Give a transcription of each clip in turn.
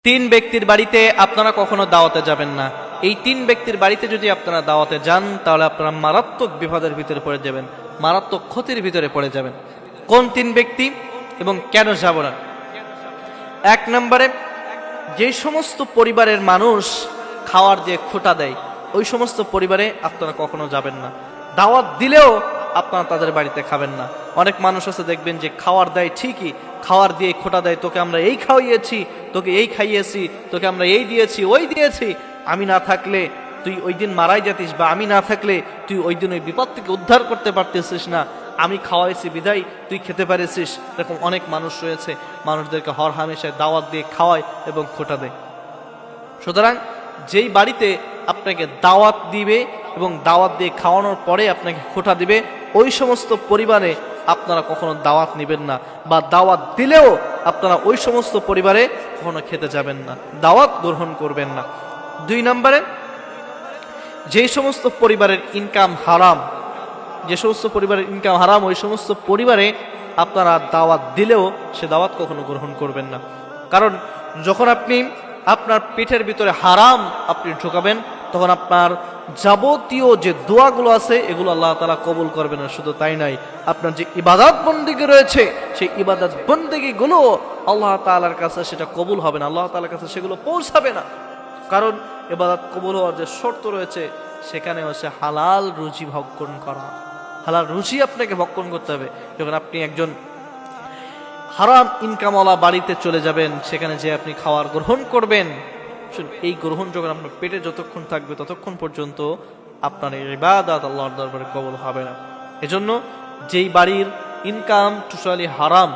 তিন ব্যক্তির বাড়িতে আপনারা কখনো দাওয়াতে যাবেন না। এই তিন ব্যক্তির বাড়িতে যদি আপনারা দাওয়াতে যান তাহলে আপনারা মারাত্মক বিপদের ভিতরে পড়ে যাবেন, মারাত্মক ক্ষতির ভিতরে পড়ে যাবেন। কোন তিন ব্যক্তি এবং কেন যাব না? এক নম্বরে, যে সমস্ত পরিবারের মানুষ খাওয়ার দিয়ে খোঁটা দেয় ওই সমস্ত পরিবারে আপনারা কখনো যাবেন না। দাওয়াত দিলেও আপনারা তাদের বাড়িতে খাবেন না। অনেক মানুষ আছে দেখবেন যে খাওয়ার দেয় ঠিকই, খাওয়ার দিয়ে খোঁটা দেয়, তোকে আমরা এই খাওয়িয়েছি, তোকে এই খাইয়েছি, তোকে আমরা এই দিয়েছি ওই দিয়েছি, আমি না থাকলে তুই ওই দিন মারাই যেতিস, বা আমি না থাকলে তুই ওই দিন ওই বিপদ থেকে উদ্ধার করতে পারতেছিস না, আমি খাওয়াইছি বিদায় তুই খেতে পারিস। এরকম অনেক মানুষ রয়েছে, মানুষদেরকে হর হামেশায় দাওয়াত দিয়ে খাওয়ায় এবং খোঁটা দেয়। সুতরাং যেই বাড়িতে আপনাকে দাওয়াত দিবে এবং দাওয়াত দিয়ে খাওয়ানোর পরে আপনাকে খোঁটা দিবে ওই সমস্ত পরিবারে আপনারা কখনো দাওয়াত নেবেন না, বা দাওয়াত দিলেও আপনারা ওই সমস্ত পরিবারে কখনো খেতে যাবেন না, দাওয়াত গ্রহণ করবেন না। দুই নম্বরে, যে সমস্ত পরিবারের ইনকাম হারাম, যে সমস্ত পরিবারের ইনকাম হারাম ওই সমস্ত পরিবারে আপনারা দাওয়াত দিলেও সে দাওয়াত কখনো গ্রহণ করবেন না। কারণ যখন আপনি আপনার পেটের ভিতরে হারাম আপনি ঢোকাবেন তখন আপনার যাবতীয় যে দোয়াগুলো আছে এগুলো আল্লাহ তাআলা কবুল করবেন না। শুধু তাই নয়, আপনার যে ইবাদত বন্দেগী রয়েছে সেই ইবাদত বন্দেগীগুলো আল্লাহ তাআলার কাছে সেটা কবুল হবে না, আল্লাহ তাআলার কাছে সেগুলো পৌঁছাবে না। কারণ ইবাদত কবুল হওয়ার যে শর্ত রয়েছে সেখানে হচ্ছে হালাল রুজি ভক্ষণ করা, হালাল রুজি আপনাকে ভক্ষণ করতে হবে। যখন আপনি একজন হারাম ইনকামওয়ালা বাড়িতে চলে যাবেন, সেখানে যে আপনি খাওয়ার গ্রহণ করবেন, এই গ্রহণ যখন আপনার পেটে যতক্ষণ থাকবে ততক্ষণ পর্যন্ত আপনার এই ইবাদত আল্লাহর দরবারে কবুল হবে না। এজন্য যেই বাড়ির ইনকাম টোটালি হারাম,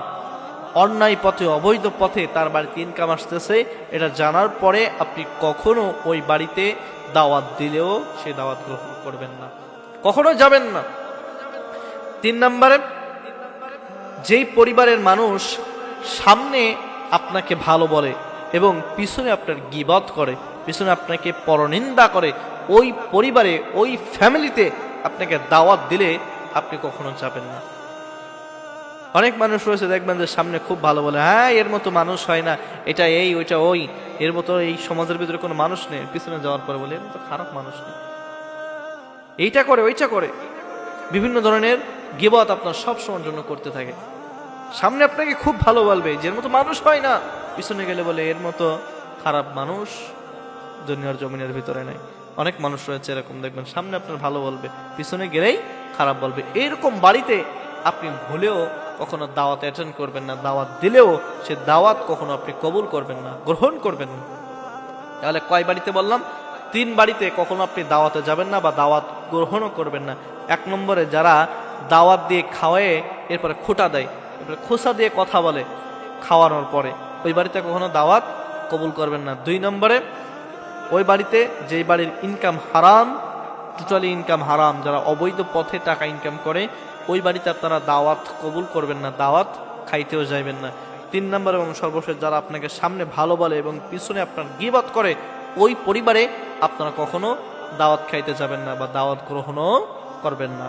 অন্যায় পথে অবৈধ পথে তার বাড়িতে ইনকাম আসতেছে, এটা জানার পরে আপনি কখনো ওই বাড়িতে দাওয়াত দিলেও সেই দাওয়াত গ্রহণ করবেন না, কখনো যাবেন না। তিন নম্বরে, যেই পরিবারের মানুষ সামনে আপনাকে ভালো বলে এবং পিছনে আপনার গীবত করে, পিছনে আপনাকে পরনিন্দা করে, ওই পরিবারে ওই ফ্যামিলিতে আপনাকে দাওয়াত দিলে আপনি কখনো যাবেন না। অনেক মানুষ রয়েছে দেখবেন যে সামনে খুব ভালো বলে, হ্যাঁ এর মতো মানুষ হয় না, এটা এই ওইটা ওই, এর মতো এই সমাজের ভিতরে কোনো মানুষ নেই, পিছনে যাওয়ার পরে বলে এর মতো খারাপ মানুষ নেই, এইটা করে ওইটা করে, বিভিন্ন ধরনের গীবত আপনার সব সময়ের জন্য করতে থাকে। সামনে আপনাকে খুব ভালো বলবে যে এর মতো মানুষ হয় না, পিছনে গেলে বলে এর মতো খারাপ মানুষ দুনিয়ার জমিনের ভিতরে নেই। অনেক মানুষ রয়েছে এরকম, দেখবেন সামনে আপনার ভালো বলবে, পিছনে গেলেই খারাপ বলবে। এরকম বাড়িতে আপনি ভুলেও কখনো দাওয়াত অ্যাটেন্ড করবেন না, দাওয়াত দিলেও সে দাওয়াত কখনো আপনি কবুল করবেন না, গ্রহণ করবেন না। তাহলে কয় বাড়িতে বললাম? তিন বাড়িতে কখনো আপনি দাওয়াতে যাবেন না বা দাওয়াত গ্রহণও করবেন না। এক নম্বরে, যারা দাওয়াত দিয়ে খাওয়ায় এরপরে খোঁটা দেয়, এরপরে খোসা দিয়ে কথা বলে খাওয়ানোর পরে, ওই বাড়িতে কখনো দাওয়াত কবুল করবেন না। দুই নম্বরে, ওই বাড়িতে যেই বাড়ির ইনকাম হারাম, টোটালি ইনকাম হারাম, যারা অবৈধ পথে টাকা ইনকাম করে ওই বাড়িতে আপনারা দাওয়াত কবুল করবেন না, দাওয়াত খাইতেও যাইবেন না। তিন নম্বর এবং সর্বশেষ, যারা আপনাকে সামনে ভালো বলে এবং পিছনে আপনার গীবত করে ওই পরিবারে আপনারা কখনো দাওয়াত খাইতে যাবেন না বা দাওয়াত গ্রহণও করবেন না।